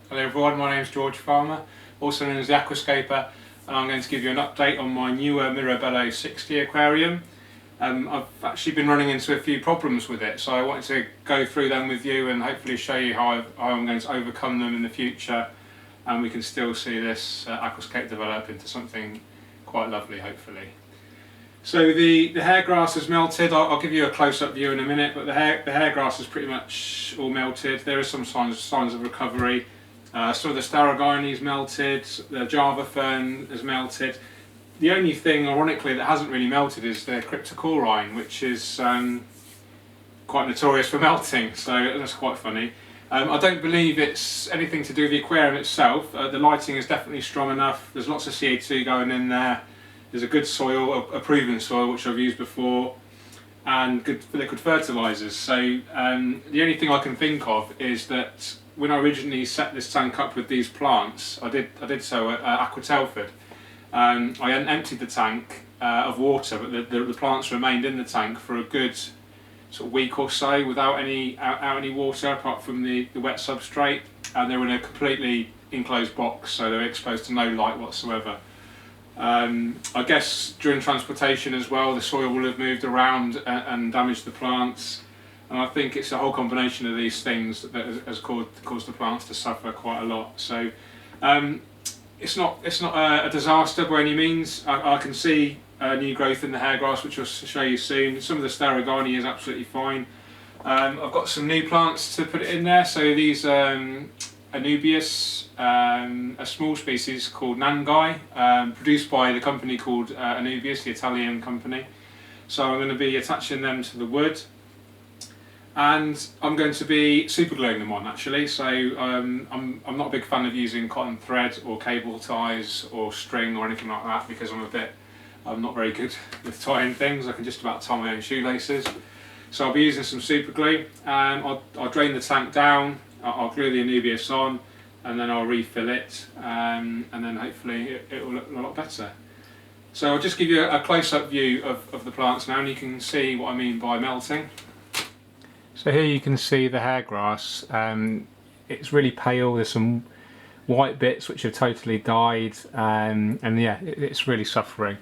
Hello everyone, my name is George Farmer, also known as the Aquascaper, and I'm going to give you an update on my NEWA Mirabello 60 aquarium. I've actually been running into a few problems with it, so I wanted to go through them with you and hopefully show you how I'm going to overcome them in the future, and we can still see this Aquascape develop into something quite lovely, hopefully. So the hair grass has melted. I'll give you a close-up view in a minute, but the hair grass is pretty much all melted. There are some signs of recovery. Some of the Staragine is melted, the Java fern has melted. The only thing, ironically, that hasn't really melted is the cryptocoraine, which is quite notorious for melting, so that's quite funny. I don't believe it's anything to do with the aquarium itself. The lighting is definitely strong enough. There's lots of CO2 going in there. There's a good soil, a proven soil, which I've used before, and good liquid fertilisers. So the only thing I can think of is that when I originally set this tank up with these plants, I did so at Aquascaper. I emptied the tank of water, but the plants remained in the tank for a good sort of week or so without any water apart from the wet substrate, and they were in a completely enclosed box, so they were exposed to no light whatsoever. I guess during transportation as well, the soil will have moved around and damaged the plants, and I think it's a whole combination of these things that has caused the plants to suffer quite a lot. So it's not a disaster by any means. I can see new growth in the hair grass, which I'll show you soon. Some of the Staragine is absolutely fine. I've got some new plants to put it in there. So these Anubias, a small species called Nangai, produced by the company called Anubias, the Italian company. So I'm going to be attaching them to the wood, and I'm going to be super gluing them on actually. So I'm not a big fan of using cotton thread or cable ties or string or anything like that, because I'm not very good with tying things. I can just about tie my own shoelaces. So I'll be using some super glue, and I'll drain the tank down. I'll glue the Anubias on, and then I'll refill it, and then hopefully it will look a lot better. So I'll just give you a close-up view of the plants now, and you can see what I mean by melting. So here you can see the hair grass. It's really pale. There's some white bits which have totally died, and yeah, it's really suffering.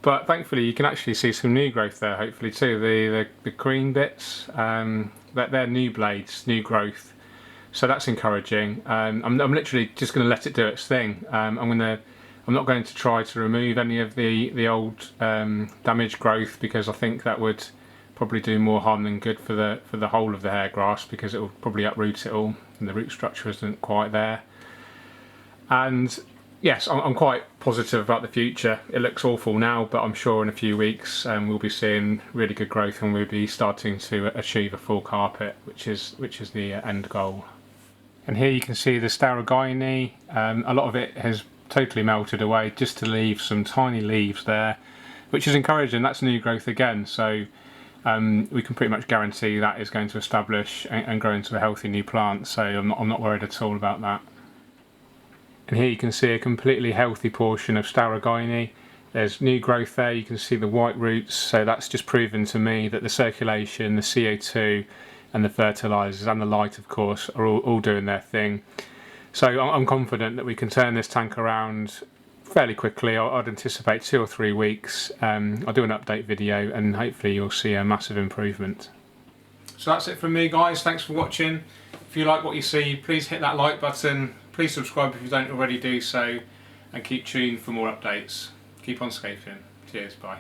But thankfully you can actually see some new growth there, hopefully too. The green bits, they're new blades, new growth. So that's encouraging. I'm literally just going to let it do its thing. I'm not going to try to remove any of the old damaged growth, because I think that would probably do more harm than good for the whole of the hair grass, because it will probably uproot it all, and the root structure isn't quite there. And yes, I'm quite positive about the future. It looks awful now, but I'm sure in a few weeks we'll be seeing really good growth, and we'll be starting to achieve a full carpet, which is the end goal. And here you can see the Staragine. A lot of it has totally melted away, just to leave some tiny leaves there, which is encouraging. That's new growth again, so we can pretty much guarantee that is going to establish and grow into a healthy new plant. So I'm not worried at all about that. And here you can see a completely healthy portion of Staragine. There's new growth there. You can see the white roots, so that's just proven to me that the circulation, the CO2 and the fertilisers and the light, of course, are all doing their thing. So I'm confident that we can turn this tank around fairly quickly. I'd anticipate 2 or 3 weeks. I'll do an update video, and hopefully you'll see a massive improvement. So that's it from me, guys. Thanks for watching. If you like what you see, please hit that like button. Please subscribe if you don't already do so, and keep tuned for more updates. Keep on scaping. Cheers, bye.